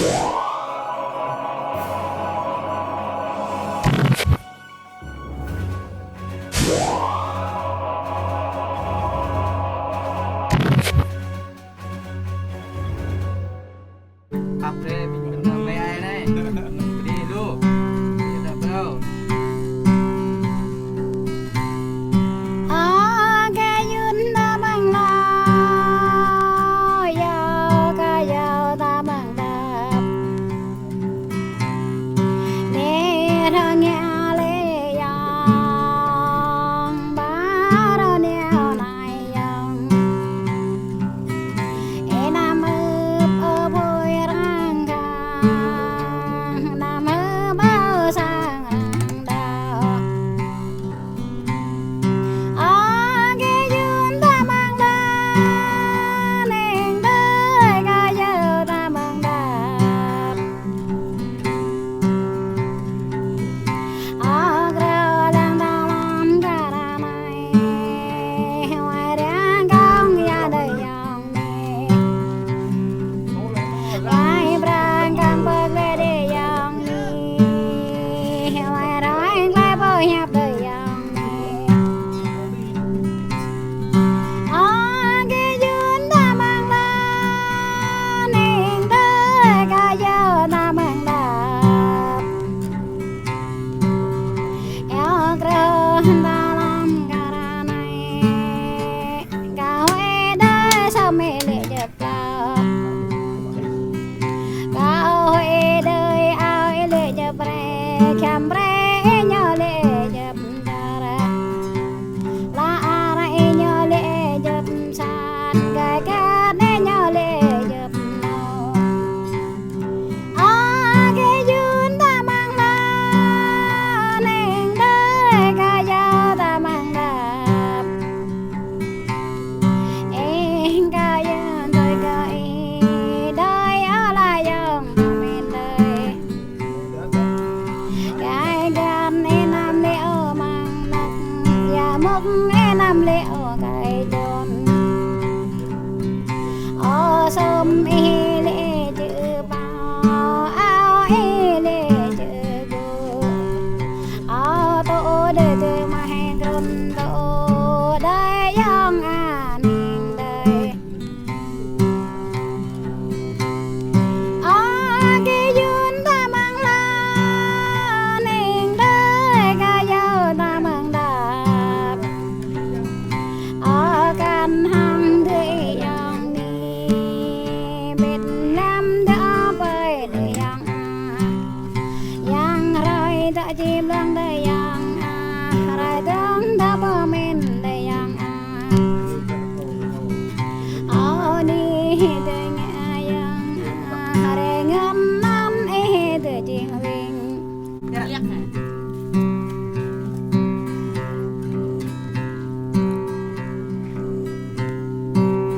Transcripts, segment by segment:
Học đi, mình làm mấy ai đây? Đi luôn. Đi tập đâu?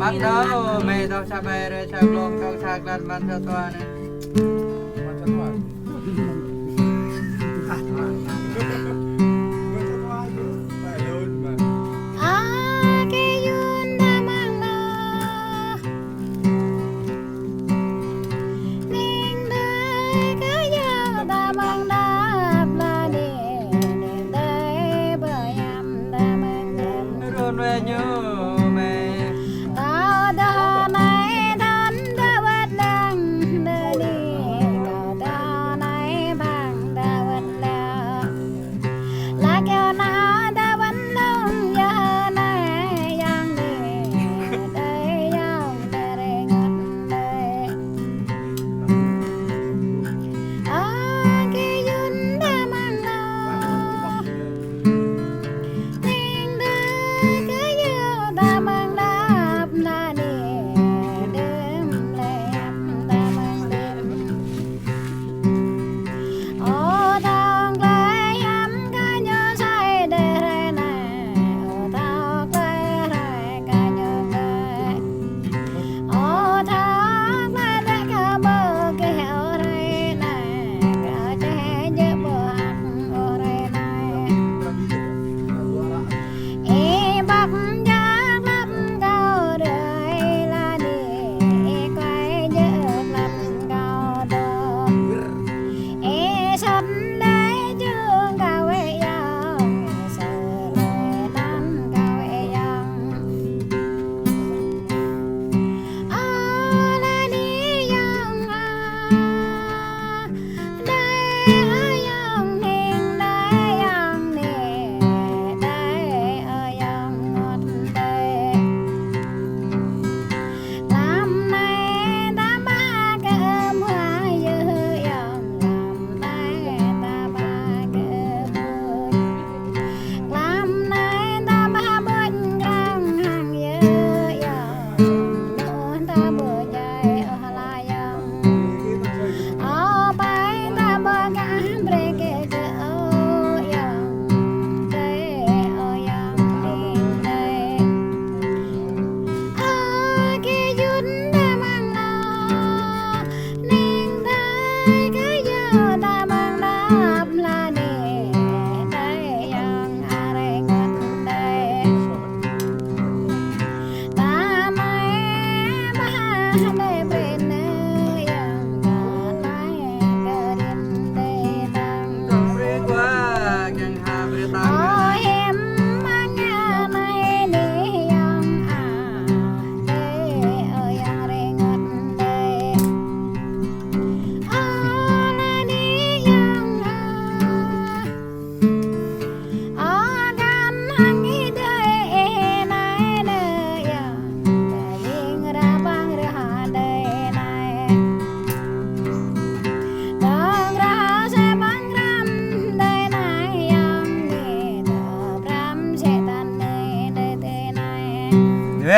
Bắt đầu mày tao xa bè rồi chạc lông tao chạc lần bắn cho tòa này. Bắn cho tòa.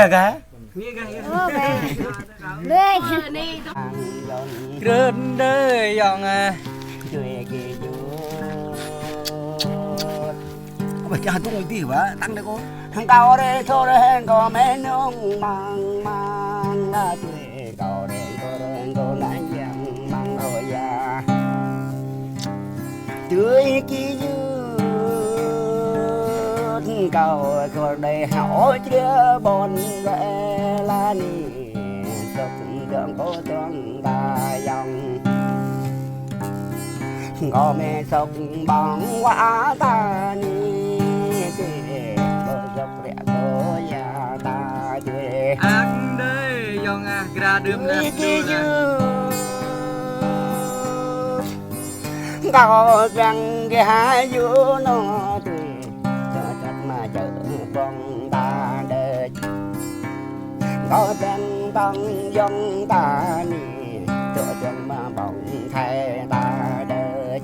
bè cả Đây. Grân đời dòng à phải cha tung tí quá tăng đấy cô cao đây thôi đây có mấy nông mang mang na tuổi cao đây có nãy giang mang rồi ya tươi kia dư cao có đây hảo chưa bon về la ni dọc đường có tương ta dòng có mẹ sọc bằng quả ta ni ác đời dòng à ra đơm nè có rằng cái hai dũ nó tươi cho chắc mà chở con ta đời có rằng tăng dòng ta nì cho chân mà bóng thay ta đời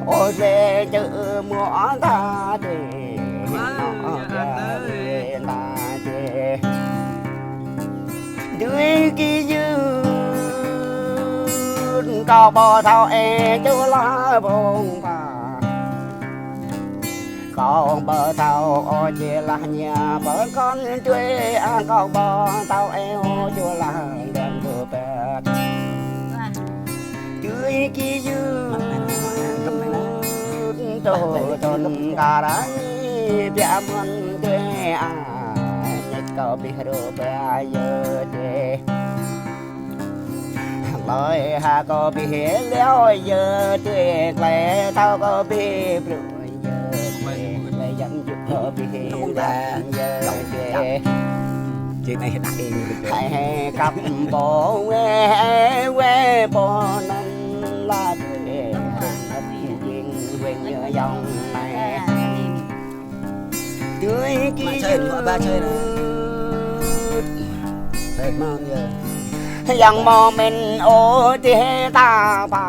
ôi về chữ mua ta tươi nó ta tươi đuôi kia dư có bò thao e chú lá bông bà có bờ thao ô chia là nhà bờ con chơi ăn có bò thao e ô chú là đèn vừa bẹt đuôi kia dư tôi tôn cả đã bia mân tê à nhật có bị đồ bia giờ tê lời hà có bị léo giờ tê lệ tao có bị rồi giờ tê lệ dẫn dục có bị là giờ tê chuyện này đại hãy cặp bộ quê bộ nên là tê quên nhớ dòng này tươi kia chơi nữa ba chơi nữa đẹp mau giờ dòng mò mình ô thế ta bà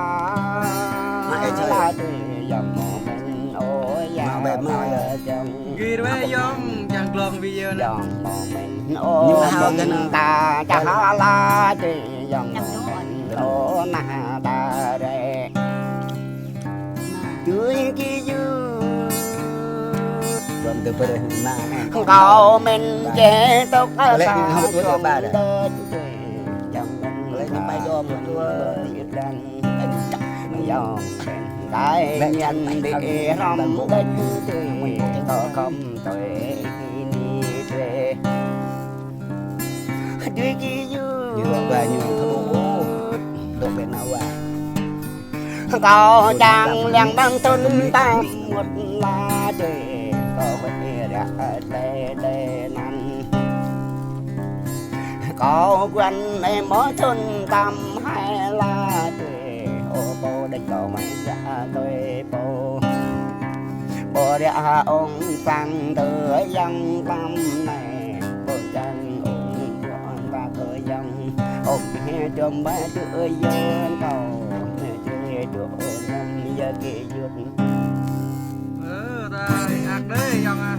mày chơi là tươi dòng mò mình ô mau đẹp mau giờ chồng ghi với dòng chẳng lòng video nè dòng mò mình ô mình ta cha la tươi dòng mò mình ô na ta đây tươi kia dư còn từ bữa đây na cậu mình chế tóc lấy không tuổi con ba đấy lấy những bài do một đua đàn dòng cái nhân bị rong đến tươi có không tuổi ni tuệ tươi kia dư như và như thằng đồ bên nào à cậu chàng làng băng tuân ta một la trời có vẻ đẹp lê năn có quanh em mỗi tuân tâm hai la trời ô bố đánh cầu mày ra tôi bố đã ông sang từ dân tâm này bố chân ông bọn ta cơ dân ông nghe trong ba chữ dân cầu độ năm giờ kỳ duyệt ta ác đấy dòng à